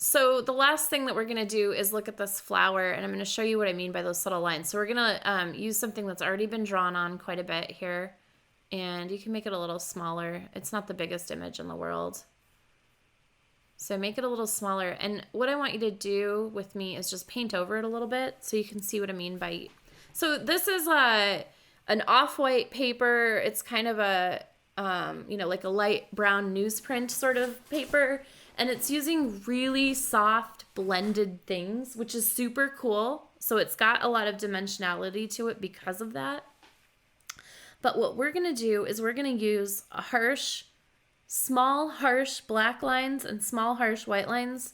So the last thing that we're going to do is look at this flower, and I'm going to show you what I mean by those subtle lines. So we're going to use something that's already been drawn on quite a bit here, and you can make it a little smaller. It's not the biggest image in the world. So make it a little smaller. And what I want you to do with me is just paint over it a little bit so you can see what I mean by... So this is an off-white paper. It's kind of a, like a light brown newsprint sort of paper. And it's using really soft blended things, which is super cool. So it's got a lot of dimensionality to it because of that. But what we're going to do is we're going to use small harsh black lines and small harsh white lines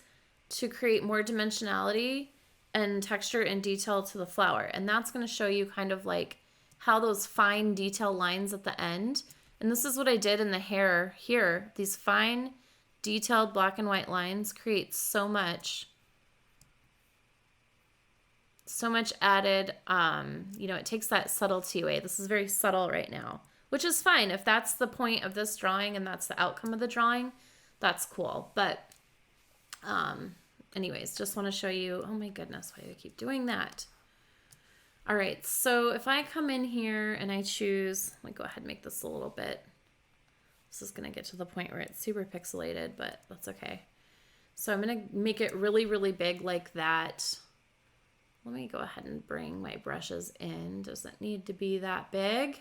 to create more dimensionality and texture and detail to the flower. And that's going to show you kind of like how those fine detail lines at the end. And this is what I did in the hair here. These fine detailed black and white lines create so much added, it takes that subtlety away. This is very subtle right now, which is fine. If that's the point of this drawing and that's the outcome of the drawing, that's cool. But anyways, just want to show you, oh my goodness, why do I keep doing that? All right, so if I come in here and I choose, let me go ahead and make this a little bit. This is going to get to the point where it's super pixelated, but that's okay. So I'm going to make it really, really big like that. Let me go ahead and bring my brushes in. Doesn't need to be that big.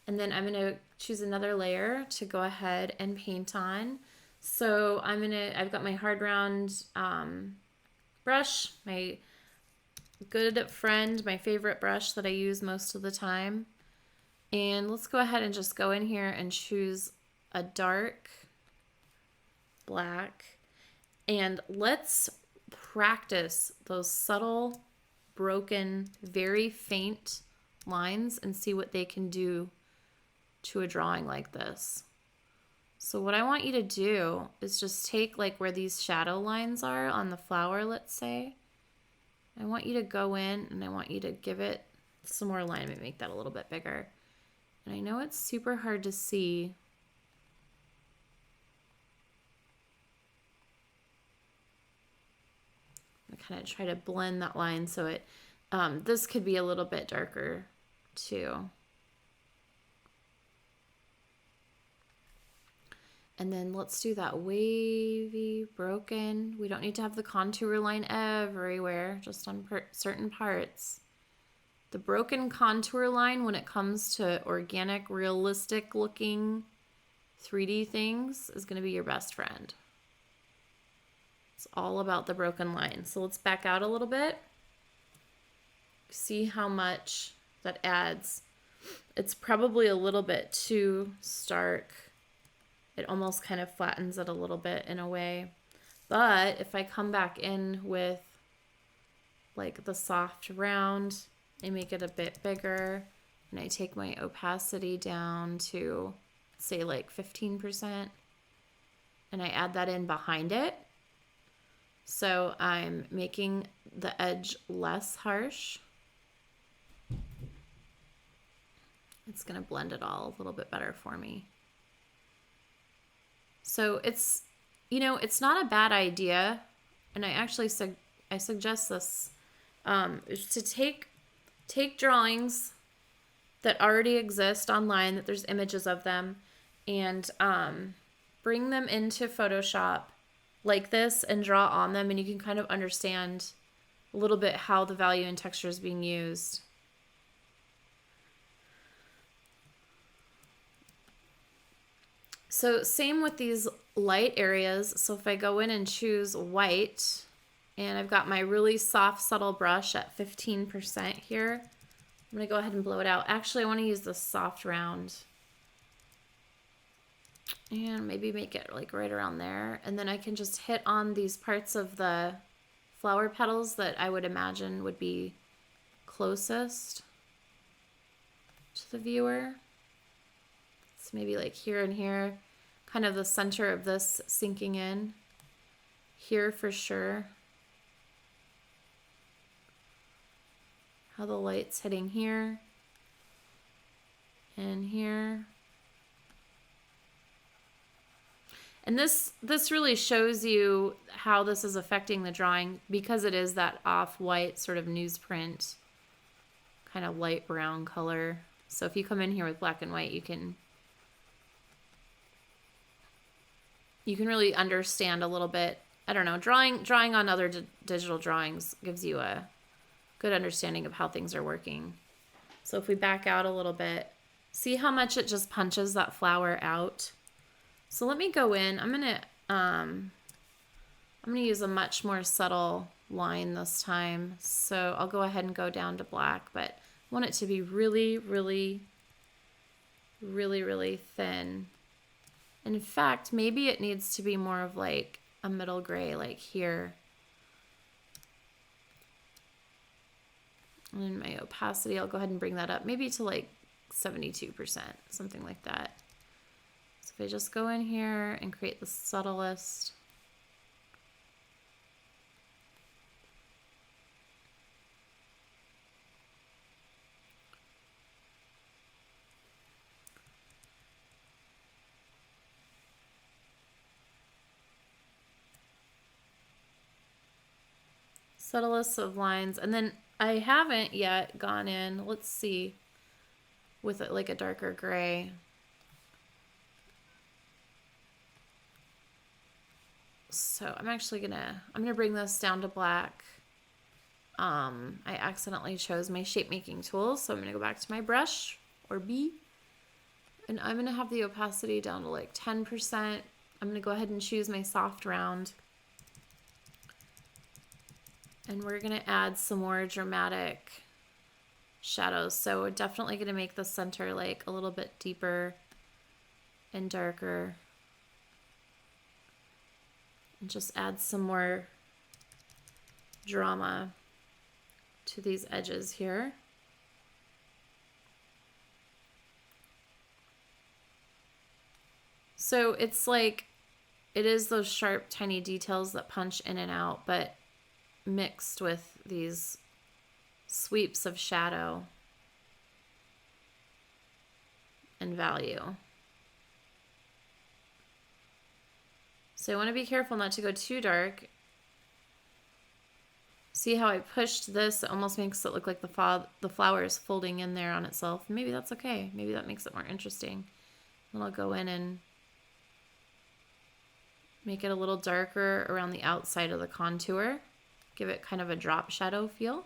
And then I'm going to choose another layer to go ahead and paint on. So I've got my hard round brush, my good friend, my favorite brush that I use most of the time. And let's go ahead and just go in here and choose a dark black. And let's practice those subtle, broken, very faint lines and see what they can do to a drawing like this. So what I want you to do is just take like where these shadow lines are on the flower, let's say. I want you to go in and I want you to give it some more alignment, make that a little bit bigger. And I know it's super hard to see. I kind of try to blend that line so it, this could be a little bit darker too. And then let's do that wavy, broken. We don't need to have the contour line everywhere, just on certain parts. The broken contour line when it comes to organic, realistic looking 3D things is going to be your best friend. It's all about the broken line. So let's back out a little bit. See how much that adds. It's probably a little bit too stark. It almost kind of flattens it a little bit in a way. But if I come back in with like the soft round, I make it a bit bigger, and I take my opacity down to say like 15%, and I add that in behind it. So I'm making the edge less harsh. It's going to blend it all a little bit better for me. So it's, it's not a bad idea, and I actually I suggest this, is to take drawings that already exist online, that there's images of them, and bring them into Photoshop like this and draw on them, and you can kind of understand a little bit how the value and texture is being used. So same with these light areas. So if I go in and choose white, and I've got my really soft, subtle brush at 15% here, I'm going to go ahead and blow it out. Actually, I want to use the soft round. And maybe make it like right around there. And then I can just hit on these parts of the flower petals that I would imagine would be closest to the viewer. So maybe like here and here, kind of the center of this sinking in. Here for sure. How the light's hitting here and here. And this really shows you how this is affecting the drawing because it is that off-white sort of newsprint kind of light brown color. So if you come in here with black and white, you can really understand a little bit. I don't know, drawing on other digital drawings gives you a good understanding of how things are working. So if we back out a little bit, see how much it just punches that flower out. So let me go in. I'm gonna use a much more subtle line this time. So I'll go ahead and go down to black, but I want it to be really, really, really, really thin. In fact, maybe it needs to be more of like a middle gray, like here. And in my opacity, I'll go ahead and bring that up, maybe to like 72%, something like that. So if I just go in here and create the subtlest, of lines, and then I haven't yet gone in, let's see, with it like a darker gray. So I'm actually gonna bring this down to black. I accidentally chose my shape making tool, so I'm gonna go back to my brush, or B, and I'm gonna have the opacity down to like 10%. I'm gonna go ahead and choose my soft round. And we're gonna add some more dramatic shadows. So we're definitely gonna make the center like a little bit deeper and darker. And just add some more drama to these edges here. So it's like, it is those sharp, tiny details that punch in and out, but mixed with these sweeps of shadow and value. So I want to be careful not to go too dark. See how I pushed this? It almost makes it look like the flower is folding in there on itself. Maybe that's okay. Maybe that makes it more interesting. And I'll go in and make it a little darker around the outside of the contour. Give it kind of a drop shadow feel.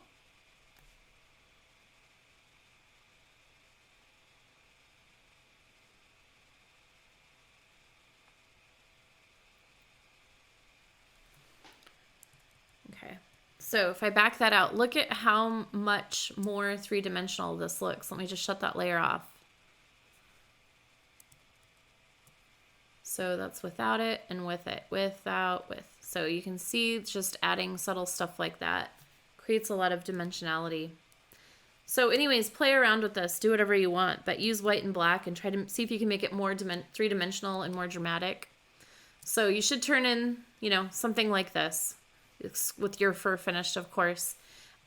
Okay, so if I back that out, look at how much more three-dimensional this looks. Let me just shut that layer off. So that's without it and with it, without, with. So you can see just adding subtle stuff like that creates a lot of dimensionality. So anyways, play around with this, do whatever you want, but use white and black and try to see if you can make it more three-dimensional and more dramatic. So you should turn in, you know, something like this with your fur finished, of course.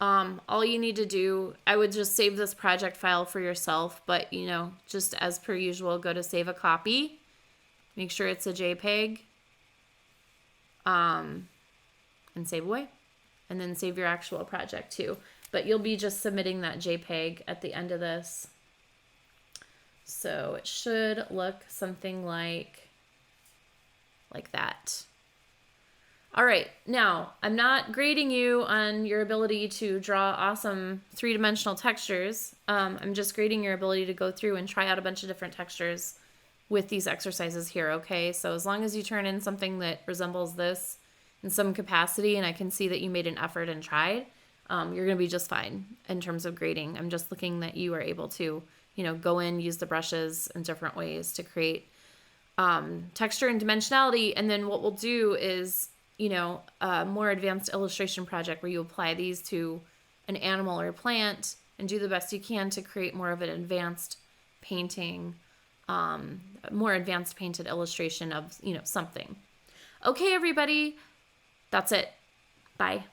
All you need to do, I would just save this project file for yourself, but you know, just as per usual, go to save a copy. Make sure it's a JPEG, and save away, and then save your actual project too. But you'll be just submitting that JPEG at the end of this. So it should look something like that. All right, now I'm not grading you on your ability to draw awesome three-dimensional textures. I'm just grading your ability to go through and try out a bunch of different textures with these exercises here, okay? So as long as you turn in something that resembles this in some capacity and I can see that you made an effort and tried, you're gonna be just fine in terms of grading. I'm just looking that you are able to, you know, go in, use the brushes in different ways to create texture and dimensionality. And then what we'll do is, you know, a more advanced illustration project where you apply these to an animal or a plant and do the best you can to create more of an advanced painting, more advanced painted illustration of, you know, something. Okay, everybody, that's it. Bye.